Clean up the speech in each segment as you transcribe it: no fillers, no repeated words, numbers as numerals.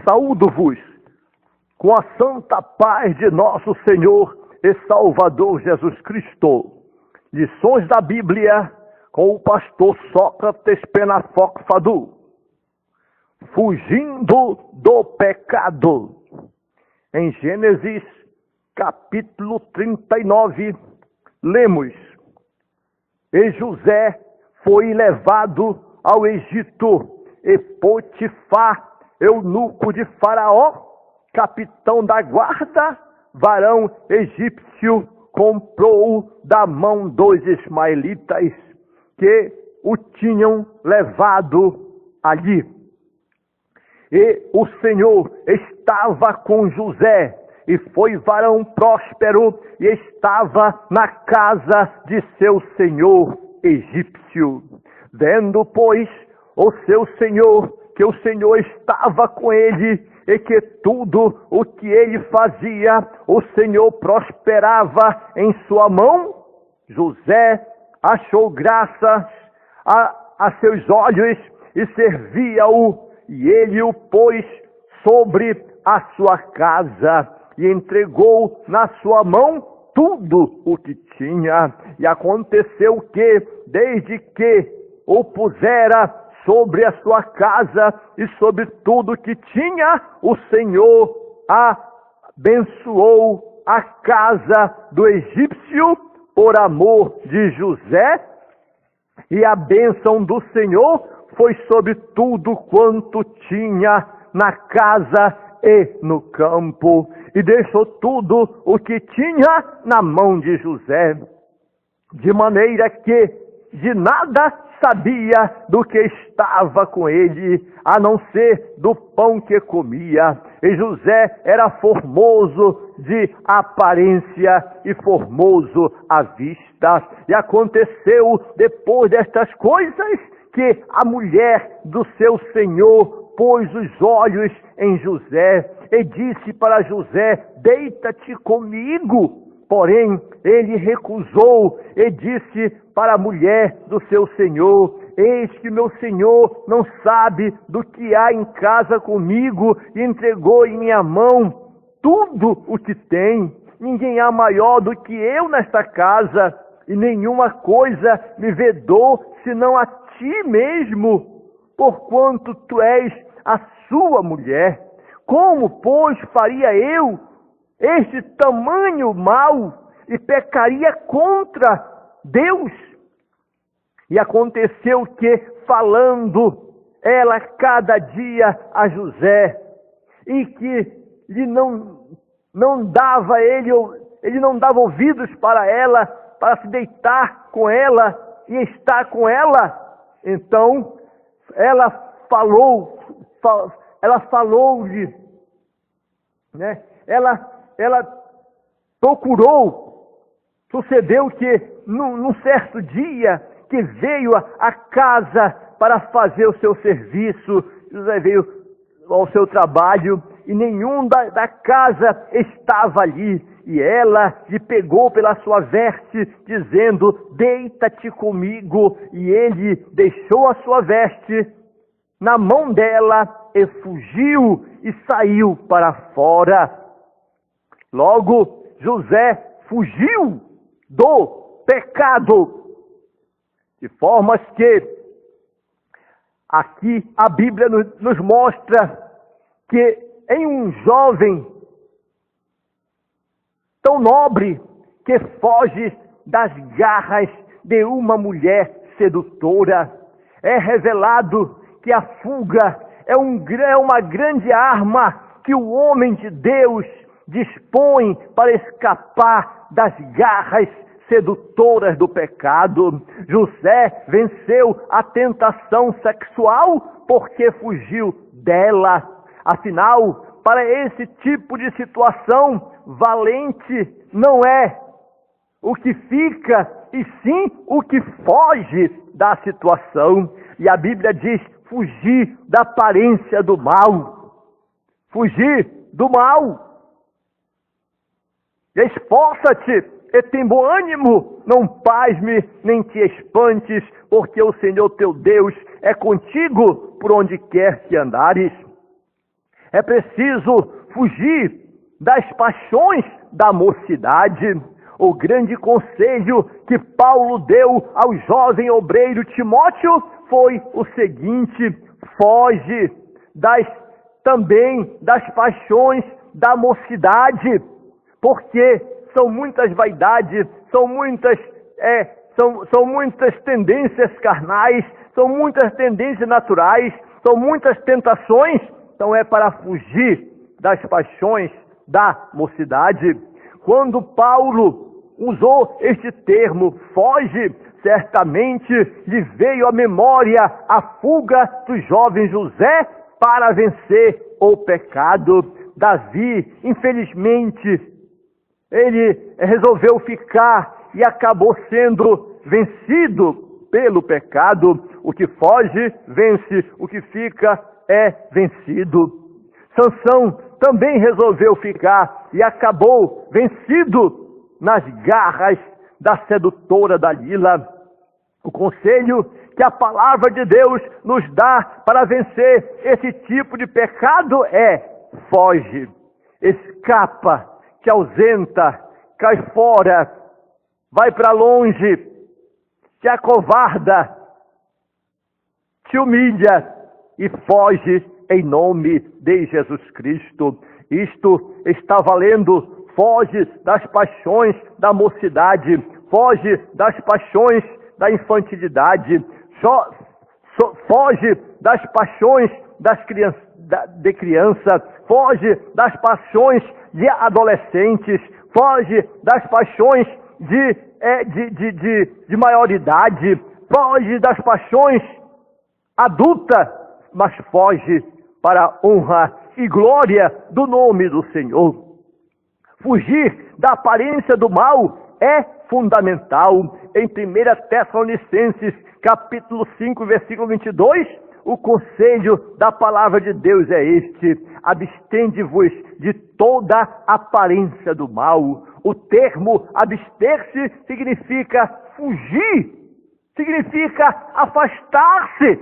Saúdo-vos com a santa paz de nosso Senhor e Salvador Jesus Cristo. Lições da Bíblia com o pastor Sócrates Penafox Fadu. Fugindo do pecado. Em Gênesis capítulo 39, lemos: E José foi levado ao Egito, e Potifar, eunuco de Faraó, capitão da guarda, varão egípcio, comprou-o da mão dos ismaelitas que o tinham levado ali. E o Senhor estava com José, e foi varão próspero, e estava na casa de seu senhor egípcio. Vendo, pois, o seu senhor, que o Senhor estava com ele, e que tudo o que ele fazia, o Senhor prosperava em sua mão, José achou graças a seus olhos e servia-o, e ele o pôs sobre a sua casa e entregou na sua mão tudo o que tinha. E aconteceu que, desde que o pusera sobre a sua casa e sobre tudo que tinha, o Senhor abençoou a casa do egípcio por amor de José, e a bênção do Senhor foi sobre tudo quanto tinha na casa e no campo, e deixou tudo o que tinha na mão de José, de maneira que de nada sabia do que estava com ele, a não ser do pão que comia. E José era formoso de aparência e formoso à vista. E aconteceu, depois destas coisas, que a mulher do seu senhor pôs os olhos em José e disse para José: deita-te comigo. Porém, ele recusou e disse para a mulher do seu senhor: eis que meu senhor não sabe do que há em casa comigo, e entregou em minha mão tudo o que tem. Ninguém há maior do que eu nesta casa, e nenhuma coisa me vedou senão a ti mesmo, porquanto tu és a sua mulher. Como, pois, faria eu este tamanho mal e pecaria contra Deus? E aconteceu que, falando ela cada dia a José, e que ele não dava ouvidos para ela, para se deitar com ela e estar com ela, então ela falou-lhe, né? Ela procurou. Sucedeu que num certo dia que veio à casa para fazer o seu serviço, José veio ao seu trabalho e nenhum da casa estava ali. E ela lhe pegou pela sua veste, dizendo: deita-te comigo. E ele deixou a sua veste na mão dela e fugiu e saiu para fora. Logo, José fugiu do pecado. De formas que aqui a Bíblia nos mostra que em um jovem tão nobre que foge das garras de uma mulher sedutora, é revelado que a fuga é uma grande arma que o homem de Deus dispõe para escapar das garras sedutoras do pecado. José venceu a tentação sexual porque fugiu dela. Afinal, para esse tipo de situação, valente não é o que fica, e sim o que foge da situação. E a Bíblia diz: fugir da aparência do mal. Fugir do mal. Esforça-te e tem bom ânimo, não pasme nem te espantes, porque o Senhor teu Deus é contigo por onde quer que andares. é preciso fugir das paixões da mocidade. O grande conselho que Paulo deu ao jovem obreiro Timóteo foi o seguinte: foge também das paixões da mocidade, porque são muitas vaidades, são muitas tendências carnais, são muitas tendências naturais, são muitas tentações. Então é para fugir das paixões da mocidade. Quando Paulo usou este termo, foge, certamente lhe veio à memória a fuga do jovem José para vencer o pecado. Davi, infelizmente, ele resolveu ficar e acabou sendo vencido pelo pecado. O que foge, vence. O que fica, é vencido. Sansão também resolveu ficar e acabou vencido nas garras da sedutora Dalila. O conselho que a palavra de Deus nos dá para vencer esse tipo de pecado é: foge, escapa, te ausenta, cai fora, vai para longe, te acovarda, te humilha e foge em nome de Jesus Cristo. Isto está valendo. Foge das paixões da mocidade, foge das paixões da infantilidade, foge das paixões de criança, foge das paixões de adolescentes, foge das paixões de maioridade, foge das paixões adultas, mas foge para a honra e glória do nome do Senhor. Fugir da aparência do mal é fundamental. Em 1 Tessalonicenses, capítulo 5, versículo 22, o conselho da palavra de Deus é este: abstende-vos de toda aparência do mal. O termo abster-se significa fugir, significa afastar-se,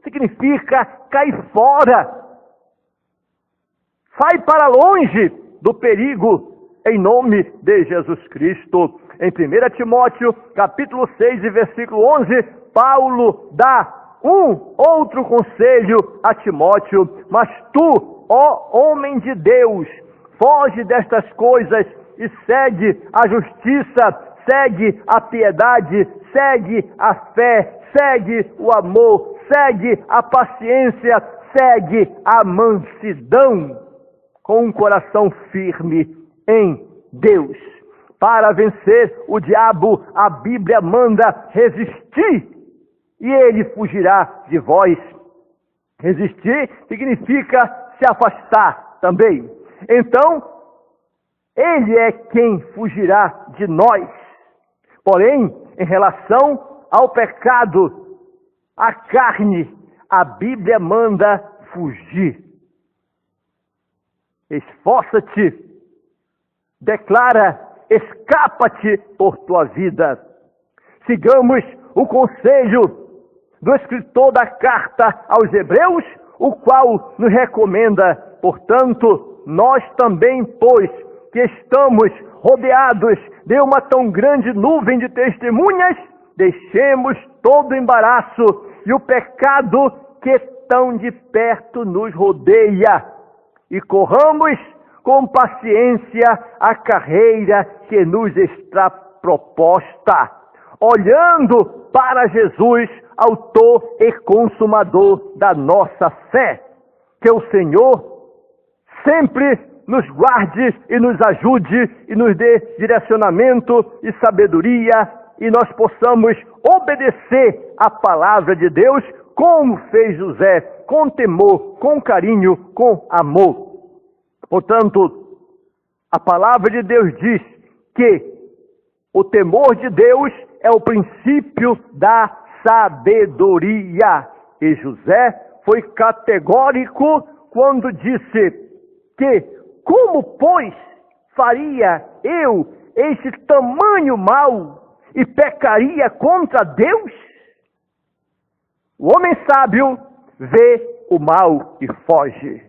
significa cair fora. Sai para longe do perigo em nome de Jesus Cristo. Em 1 Timóteo, capítulo 6, versículo 11, Paulo dá um outro conselho a Timóteo: mas tu, ó homem de Deus, foge destas coisas e segue a justiça, segue a piedade, segue a fé, segue o amor, segue a paciência, segue a mansidão, com um coração firme em Deus. Para vencer o diabo, a Bíblia manda resistir, e ele fugirá de vós. Resistir significa se afastar também. Então, ele é quem fugirá de nós. Porém, em relação ao pecado, à carne, a Bíblia manda fugir. Esforça-te, declara, escapa-te por tua vida. Sigamos o conselho do escritor da carta aos Hebreus, o qual nos recomenda: portanto, nós também, pois que estamos rodeados de uma tão grande nuvem de testemunhas, deixemos todo o embaraço e o pecado que tão de perto nos rodeia, e corramos com paciência a carreira que nos está proposta, olhando para Jesus, autor e consumador da nossa fé. Que o Senhor sempre nos guarde e nos ajude e nos dê direcionamento e sabedoria, e nós possamos obedecer a palavra de Deus como fez José, com temor, com carinho, com amor. Portanto, a palavra de Deus diz que o temor de Deus é o princípio da sabedoria. E José foi categórico quando disse que: como, pois, faria eu esse tamanho mal e pecaria contra Deus? O homem sábio vê o mal e foge.